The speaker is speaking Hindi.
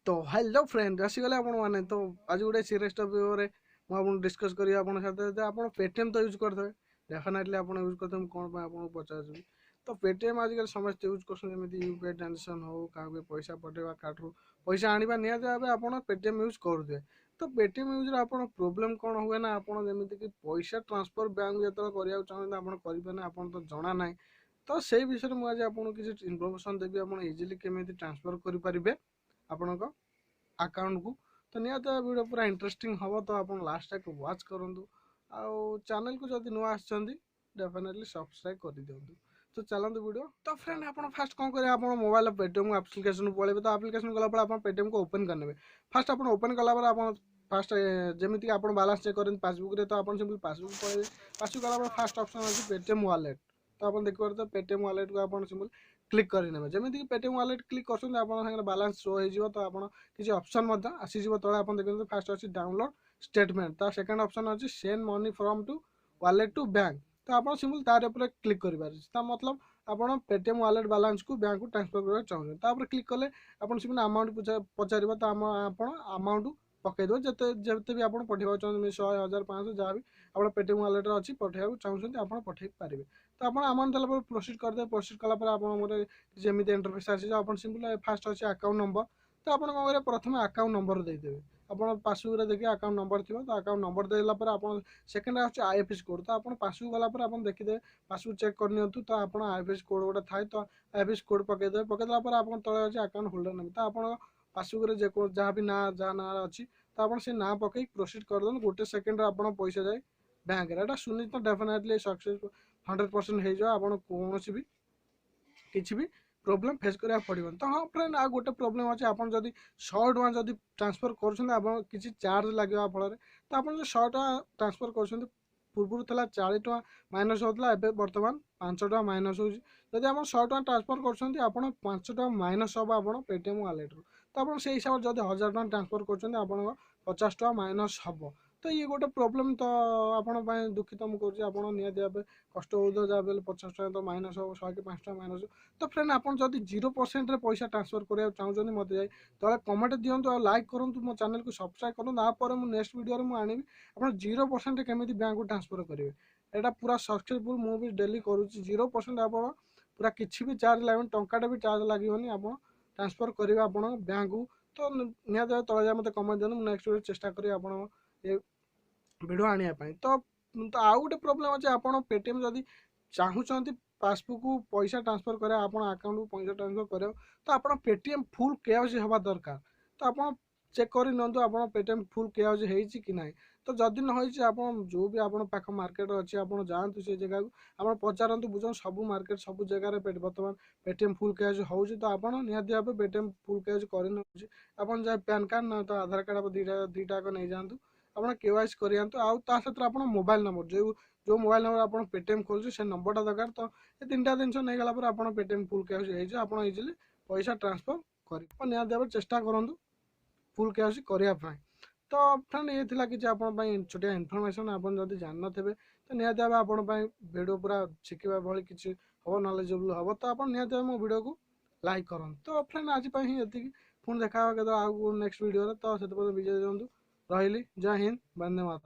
तो हेलो फ्रेंड आसीगले आपण मैंने तो आज गोटे सीरीज टॉपिक मुझे डिस्कस करी आप पेटीएम तो यूज करते डेफिनेटली आप यूज करते कौन आपको पचार तो पेटीएम आजकल समस्त यूज कर यूपीआई ट्रांजेक्शन हो क्या पैसा पठेगा कार्ड रू पैसा आने निहत आप पेटीएम यूज करुए तो पेटीएम यूज आप प्रोब्लेम कौन हुए ना आपड़ जमीक पैसा ट्रांसफर बैंक जो करने चाहते आप तो जना ना तो से विषय में मुझे आपको किसी इनफर्मेशन देवी आप इजिली केमी ट्रांसफर करेंगे आपण अकाउंट को तो निहत वीडियो पूरा इंटरेस्टिंग हम तो आप लास्ट तक वाच करूँ आउ चैनल को जब नुआ डेफिनेटली सब्सक्राइब कर दिंतु तो चलते वीडियो तो फ्रेंड आप फास्ट कौन करेंगे आप मोबाइल पेटीएम एप्लिकेशन पड़े तो एप्लिकेशन गला आप पेटीएम को ओपन करने फास्ट आप ओपन कलापर आप फास्ट जमीक आप बालांस चेक करें पासबुक रे तो आप सिंपल पासबुक पड़े पासबुक गला फास्ट ऑप्शन अच्छी पेटीएम वॉलेट तो आप देखिए तो पेटीएम वॉलेट को आप सिंपल क्लिक करेंगे जमीक पेटीएम वॉलेट क्लिक कर बालांस शो हो तो आप किसी ऑप्शन आसीज तले आप देखते फास्ट अच्छी डाउनलोड स्टेटमेंट तो सेकंड ऑप्शन अच्छी send money from to wallet to bank तो आप सिंपल तार ऊपर क्लिक कर मतलब आप पेटीएम वॉलेट बालांस को बैंक को ट्रांसफर करना चाहते क्लिक कले आप सिंपल अमाउंट पचार तो आप अमाउंट पकईदे जिते भी आप पठेगा चाहते 100 1000 500 जहाँ भी आप पेटीएम वॉलेट अच्छी पठेगा चाहते आप पठे पारे तो आप अमाउंट देला प्रोसीड करदे प्रोसीड कलापर आप जमी इंटरफेस आसी आप सिंपल फास्ट अच्छे अकाउंट नंबर तो आप कौन करेंगे प्रथम अकाउंट नंबर देदेवे आप पासबुक देखिए अकाउंट नंबर थी तो अकाउंट नंबर देला आप सेकेंड आगे आईएफएससी कोड तो आप पासबुक गलापर आप देखिए पासबुक चेक करनी तो आप आईएफएससी कोड गोटे थाए तो आईएफएससी कोड पकईदे पकईदेला आप तले अच्छे अकाउंट होल्डर ने तो आप पासबुक जहाँ भी ना जहाँ ना अच्छी तो आप से ना पकई प्रोसीड कर गोटे सेकेंड आप पैसा जाए बैंक एटा सुनिश्चित डेफिनेटली सक्सेस 100% हो कौन भी किसी भी प्रोब्लेम फेस करा पड़ो तो हाँ फ्रेंड आ गोटे प्रोब्लेम अच्छे आप जब 100 टଙ୍କା जब ट्रांसफर कर किसी चार्ज लगे फल तो आप 100 टଙ୍କା ट्रांसफर कर पूर्व था 40 टଙ୍କା माइनस होता है बर्तमान 5 टଙ୍କା माइनस होती आप 100 टଙ୍କା ट्रांसफर कर 5 टଙ୍କା माइनस हम आप पेटीएम वॉलेट रू तो आप से हिसाब से जब 1000 टଙ୍କା ट्रांसफर कर 50 टଙ୍କା माइनस हम तो ये गोटे प्रोब्लेम तो आपण दुखित मुझे आप निहत कष्ट हो जहाँ 50 टଙ୍କା तो माइनस हम 100 कि 5 टଙ୍କା माइनस तो फ्रेंड आप जब 0% पैसा ट्रांसफर करने चाहते मत जाए तले कमेंट दिंतु और लाइक करूँ मो चैनल को सब्सक्राइब करूँ आप नेक्स्ट वीडियो में आनी आप 0% केमी बैंक को ट्रांसफर करेंगे यहाँ पूरा सक्सेसफुल मुझे डेली करुँच 0% आप पूरा किसी भी चार्ज लगे टाटा भी चार्ज लगे आप ट्रांसफर करेंगे आप बैंक को तो निहत तले जाए मतलब कमेंट दिखाँ नेक्स्ट वीडियो चेष्टा करी आप भिड आने तो आउ गोटे प्रोब्लेम अच्छे आप पेटीएम जदि चाहूँगी पासबुक को पैसा ट्रांसफर करें आप अकाउंट को पैसा ट्रांसफर करें तो आप पेटीएम फुल केवाईसी हवा दरकार तो आप चेक कर नियंतु आप पेटीएम फुल केवाईसी कि ना तो जदि न होइछि आप जो भी आप पाख मार्केट अच्छी आप जातु से जगह को आप पचारतु बुझ सब मार्केट सब जगह बर्तमान पेटीएम फुल केवाईसी होउछि तो आप निहाती भाव पेटीएम फुल केवाईसी कर आप जहाँ पैन कार्ड ना तो आधार कार्ड आप दुईटा नहीं जातु आप केवाईसी कर आप मोबाइल नंबर जो मोबाइल नंबर आप पेटीएम खोलुचे से नंबरटा दरकार तो ये 3टा जिन नहीं गला आप पेटीएम फुल केवाईसी आप इजिली पैसा ट्रांसफर कर निहाती भाव चेष्टा करूँ फुल केवाईसी करने तो फ्रेंड ये थी कि आप छोटिया इनफर्मेशन आप जब जान थे तो निहाती भाव आप वीडियो पूरा शिखा भाई किसी हम नॉलेजेबल हम तो आप निहाती भाव मो वीडियो को लाइक करूँ तो फ्रेंड आज ये पुणी देखा के आउ नेक्स्ट वीडियो तो से विजय दिखाँ रही जय हिंद वंदे मातरम।